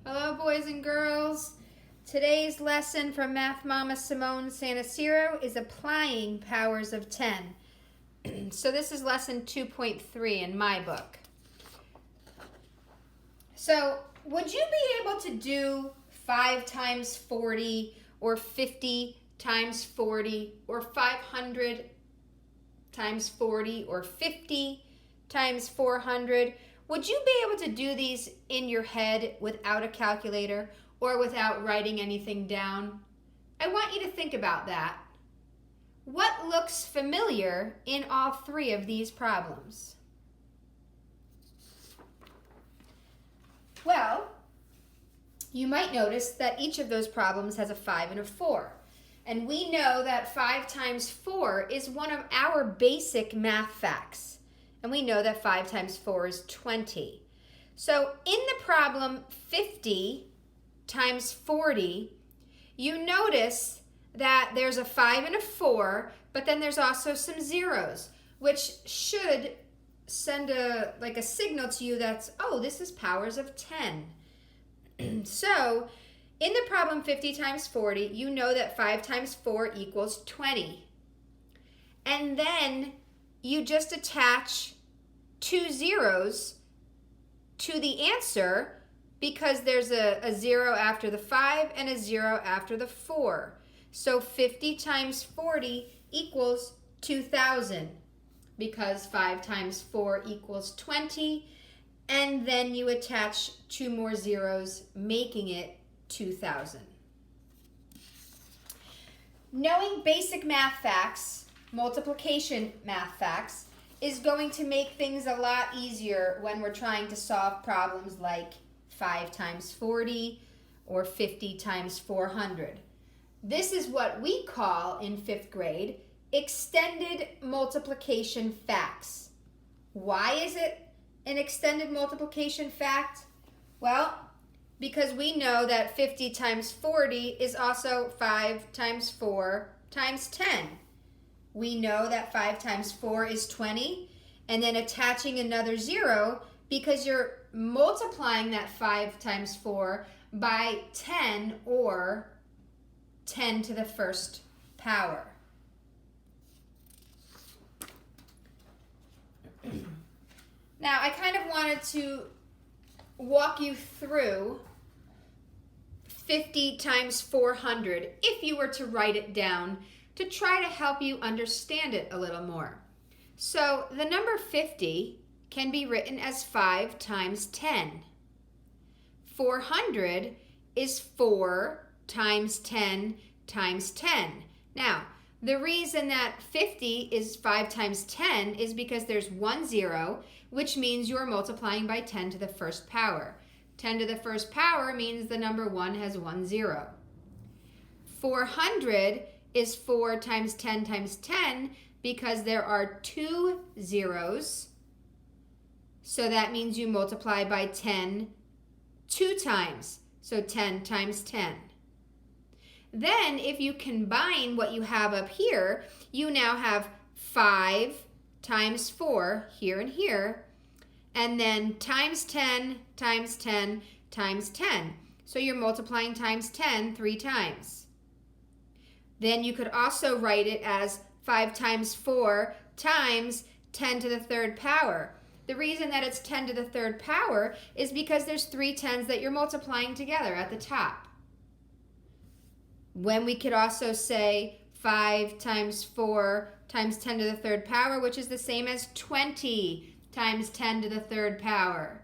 Hello, boys and girls. Today's lesson from Math Mama Simone Sanaciro is applying powers of 10. So this is lesson 2.3 in my book. So would you be able to do 5 times 40 or 50 times 40 or 500 times 40 or 50 times 400? Would you be able to do these in your head without a calculator or without writing anything down? I want you to think about that. What looks familiar in all three of these problems? Well, you might notice that each of those problems has a 5 and a 4. And we know that 5 times 4 is one of our basic math facts. And we know that 5 times 4 is 20. So in the problem 50 times 40, you notice that there's a 5 and a 4, but then there's also some zeros, which should send a signal to you that's, oh, this is powers of 10. So in the problem 50 times 40, you know that 5 times 4 equals 20. And then you just attach 2 zeros to the answer because there's a 0 after the 5 and a 0 after the 4. So 50 times 40 equals 2,000 because 5 times 4 equals 20, and then you attach 2 more zeros, making it 2,000. Knowing basic math facts, multiplication math facts, is going to make things a lot easier when we're trying to solve problems like 5 times 40 or 50 times 400. This is what we call in 5th grade extended multiplication facts. Why is it an extended multiplication fact? Well, because we know that 50 times 40 is also 5 times 4 times 10. We know that 5 times 4 is 20, and then attaching another 0 because you're multiplying that 5 times 4 by 10 or 10 to the first power. Now, I kind of wanted to walk you through 50 times 400 if you were to write it down to try to help you understand it a little more. So the number 50 can be written as 5 times 10. 400 is 4 times 10 times 10. Now, the reason that 50 is 5 times 10 is because there's 1 0, which means you're multiplying by 10 to the first power. 10 to the first power means the number 1 has 1 0. 400 is 4 times 10 times 10 because there are 2 zeros. So that means you multiply by 10 2 times. So 10 times 10. Then if you combine what you have up here, you now have 5 times 4 here and here, and then times 10 times 10 times 10. So you're multiplying times 10 3 times. Then you could also write it as 5 times 4 times 10 to the third power. The reason that it's 10 to the third power is because there's 3 tens that you're multiplying together at the top. When we could also say 5 times 4 times 10 to the third power, which is the same as 20 times 10 to the third power.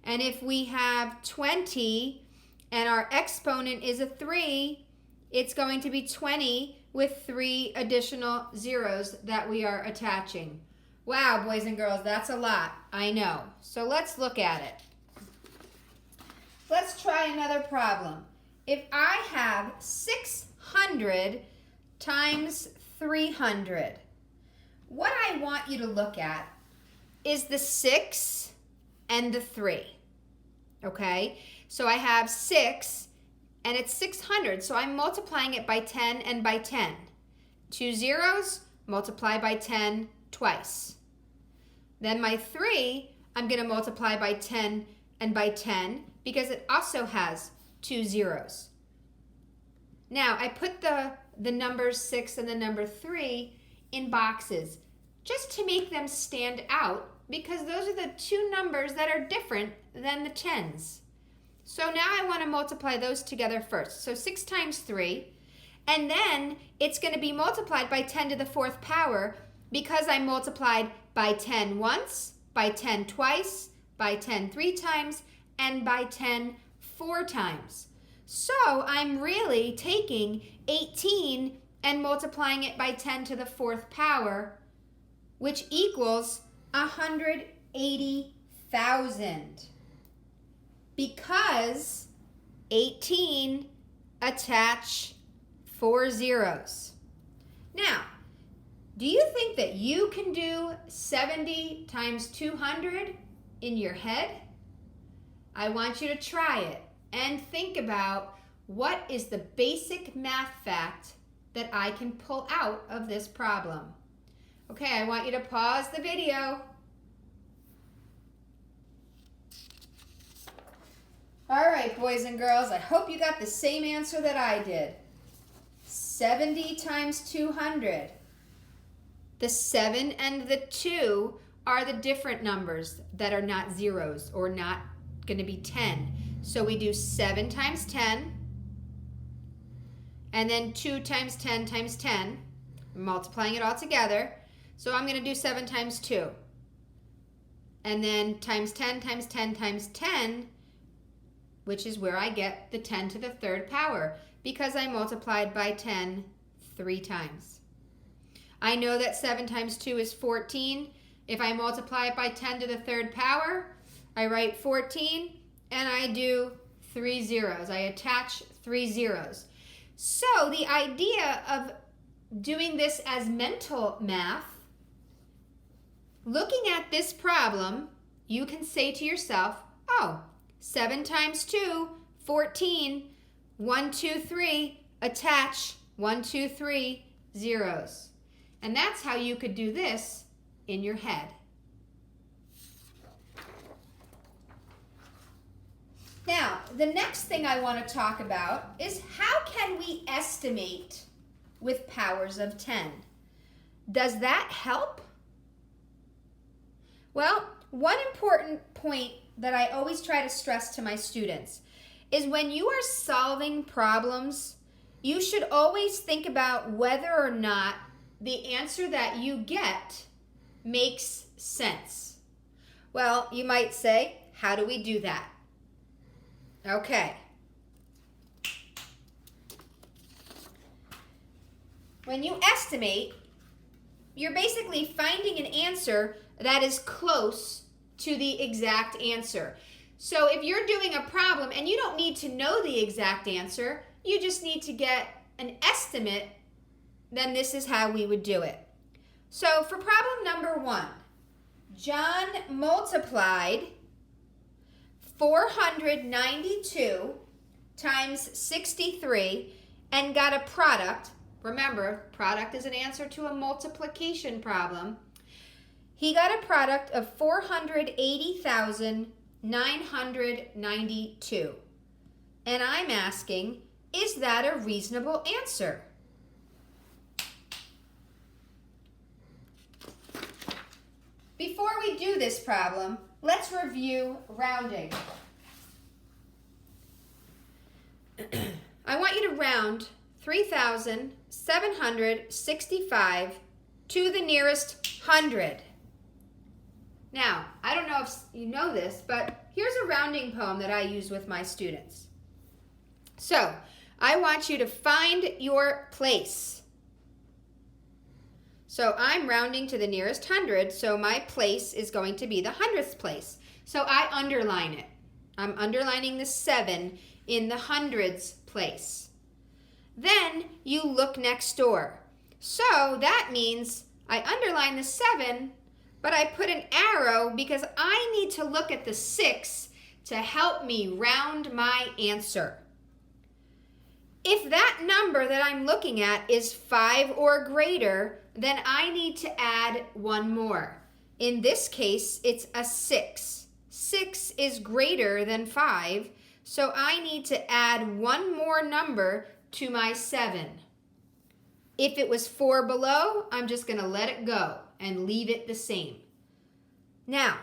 And if we have 20 and our exponent is a 3, it's going to be 20 with 3 additional zeros that we are attaching. Wow, boys and girls, that's a lot, I know. So let's look at it. Let's try another problem. If I have 600 times 300, what I want you to look at is the 6 and the 3, okay? So I have 6 and it's 600, so I'm multiplying it by 10 and by 10. 2 zeros, multiply by 10 twice. Then my 3, I'm going to multiply by 10 and by 10 because it also has 2 zeros. Now, I put the numbers 6 and the number 3 in boxes just to make them stand out, because those are the two numbers that are different than the tens. So now I want to multiply those together first. So 6 times 3, and then it's going to be multiplied by 10 to the 4th power because I multiplied by 10 once, by 10 twice, by 10 3 times, and by 10 4 times. So I'm really taking 18 and multiplying it by 10 to the 4th power, which equals 180,000. Because 18 attach 4 zeros. Now, do you think that you can do 70 times 200 in your head? I want you to try it and think about what is the basic math fact that I can pull out of this problem. Okay, I want you to pause the video. All right, boys and girls, I hope you got the same answer that I did. 70 times 200. The 7 and the 2 are the different numbers that are not zeros or not going to be 10. So we do 7 times 10, and then 2 times 10 times 10, multiplying it all together. So I'm going to do 7 times 2. And then times 10 times 10 times 10, which is where I get the 10 to the 3rd power, because I multiplied by 10 3 times. I know that 7 times 2 is 14. If I multiply it by 10 to the 3rd power, I write 14, and I do 3 zeros. I attach 3 zeros. So the idea of doing this as mental math, looking at this problem, you can say to yourself, oh, 7 times 2, 14, 1, 2, 3, attach 1, 2, 3 zeros. And that's how you could do this in your head. Now, the next thing I want to talk about is how can we estimate with powers of 10? Does that help? Well, one important point that I always try to stress to my students is when you are solving problems, you should always think about whether or not the answer that you get makes sense. Well, you might say, how do we do that? Okay. When you estimate, you're basically finding an answer that is close to the exact answer. So if you're doing a problem and you don't need to know the exact answer, you just need to get an estimate, then this is how we would do it. So for problem number 1, John multiplied 492 times 63 and got a product. Remember, product is an answer to a multiplication problem. He got a product of 480,992. And I'm asking, is that a reasonable answer? Before we do this problem, let's review rounding. I want you to round 3,765 to the nearest 100. Now, I don't know if you know this, but here's a rounding poem that I use with my students. So, I want you to find your place. So I'm rounding to the nearest 100, so my place is going to be the 100th place. So I underline it. I'm underlining the 7 in the hundreds place. Then you look next door. So that means I underline the 7, but I put an arrow because I need to look at the 6 to help me round my answer. If that number that I'm looking at is 5 or greater, then I need to add one more. In this case, it's a 6. 6 is greater than 5, so I need to add one more number to my 7. If it was 4 below, I'm just going to let it go and leave it the same. Now,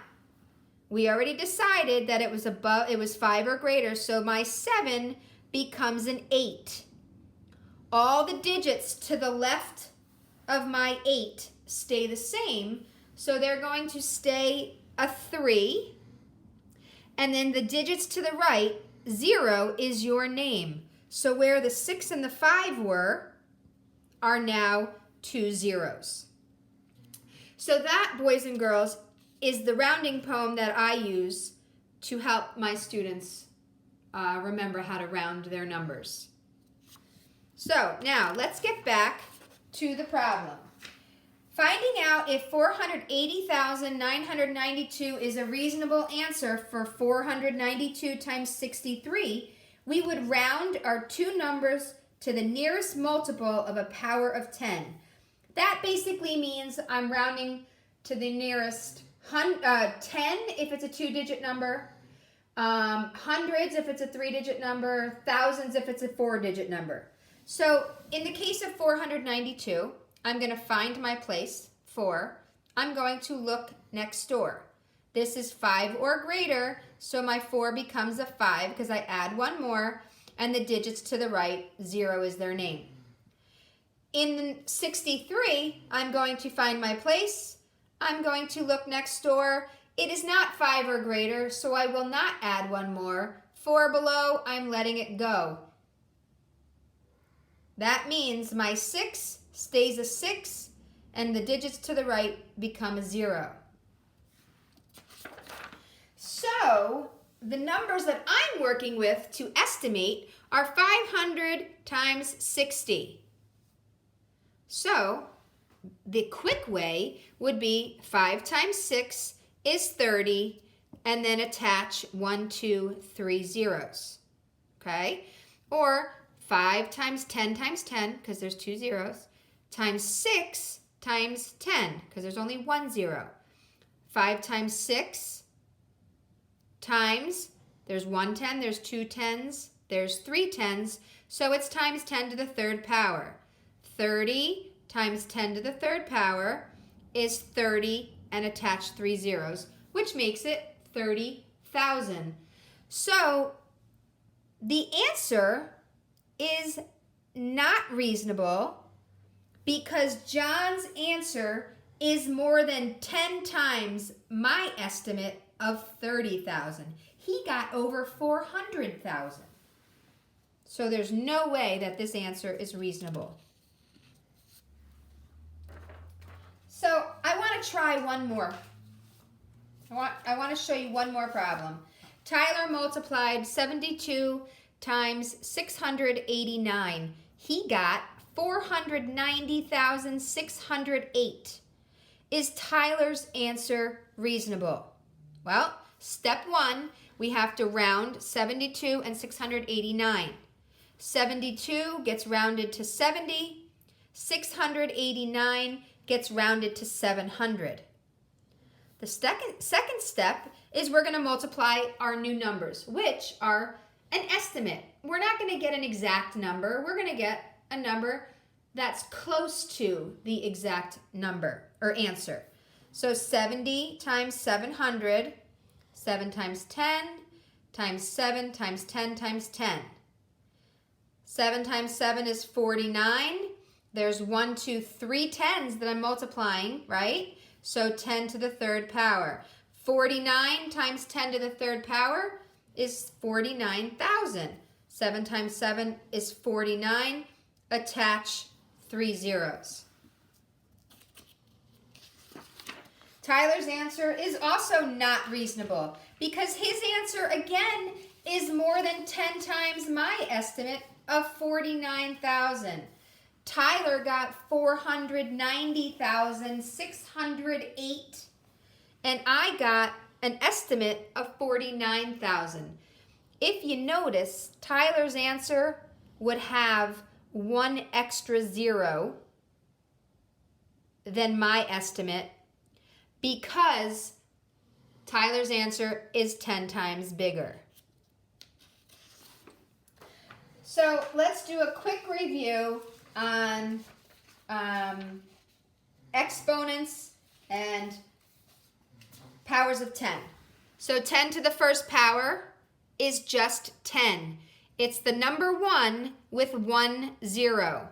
we already decided that it was 5 or greater, so my 7 becomes an 8. All the digits to the left of my 8 stay the same, so they're going to stay a 3. And then the digits to the right, 0 is your name. So where the 6 and the 5 were are now 2 zeros. So that, boys and girls, is the rounding poem that I use to help my students remember how to round their numbers. So now let's get back to the problem. Finding out if 480,992 is a reasonable answer for 492 times 63, we would round our two numbers to the nearest multiple of a power of 10. That basically means I'm rounding to the nearest 10 if it's a 2-digit number, hundreds if it's a 3-digit number, thousands if it's a 4-digit number. So in the case of 492, I'm going to find my place, 4. I'm going to look next door. This is 5 or greater, so my 4 becomes a 5 because I add one more, and the digits to the right, 0 is their name. In 63, I'm going to find my place. I'm going to look next door. It is not 5 or greater, so I will not add one more. 4 below, I'm letting it go. That means my 6 stays a 6, and the digits to the right become a 0. So the numbers that I'm working with to estimate are 500 times 60. So the quick way would be 5 times 6 is 30, and then attach 1, 2, 3 zeros, okay? Or 5 times 10 times 10, because there's 2 zeros, times 6 times 10, because there's only 1 0. 5 times 6 times, there's 1 10, there's 2 10s, there's 3 10s, so it's times 10 to the third power. 30 times 10 to the third power is 30, and attach 3 zeros, which makes it 30,000. So the answer is not reasonable because John's answer is more than 10 times my estimate of 30,000. He got over 400,000. So there's no way that this answer is reasonable. So I want to try one more. I want to show you one more problem. Tyler multiplied 72 times 689. He got 490,608. Is Tyler's answer reasonable? Well, step 1, we have to round 72 and 689. 72 gets rounded to 70. 689 gets rounded to 700. The second step is we're going to multiply our new numbers, which are an estimate. We're not going to get an exact number. We're going to get a number that's close to the exact number or answer. So 70 times 700, 7 times 10 times 7 times 10 times 10. 7 times 7 is 49. There's 1, 2, 3 tens that I'm multiplying, right? So 10 to the third power. 49 times 10 to the third power is 49,000. 7 times 7 is 49. Attach 3 zeros. Tyler's answer is also not reasonable because his answer, again, is more than 10 times my estimate of 49,000. Tyler got 490,608, and I got an estimate of 49,000. If you notice, Tyler's answer would have 1 extra 0 than my estimate because Tyler's answer is 10 times bigger. So let's do a quick review on exponents and powers of 10. So 10 to the first power is just 10. It's the number 1 with 1 0.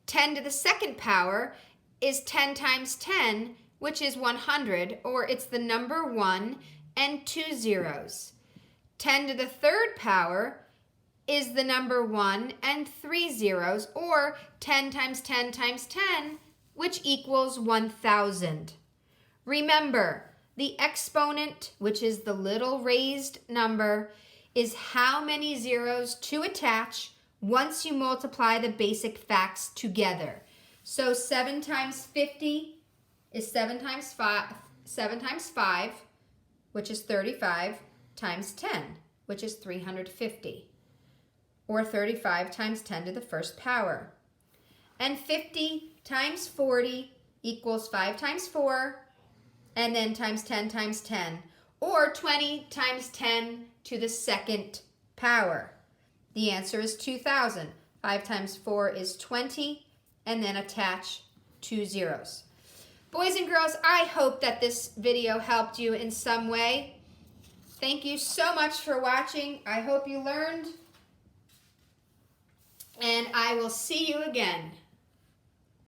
10 to the second power is 10 times 10, which is 100, or it's the number 1 and 2 zeros. 10 to the third power is the number 1 and 3 zeros, or 10 times 10 times 10, which equals 1,000. Remember, the exponent, which is the little raised number, is how many zeros to attach once you multiply the basic facts together. So 7 times 50 is 7 times 5, which is 35, times 10, which is 350. Or 35 times 10 to the first power. And 50 times 40 equals 5 times 4, and then times 10 times 10, or 20 times 10 to the second power. The answer is 2,000. 5 times 4 is 20, and then attach 2 zeros. Boys and girls, I hope that this video helped you in some way. Thank you so much for watching. I hope you learned. And I will see you again.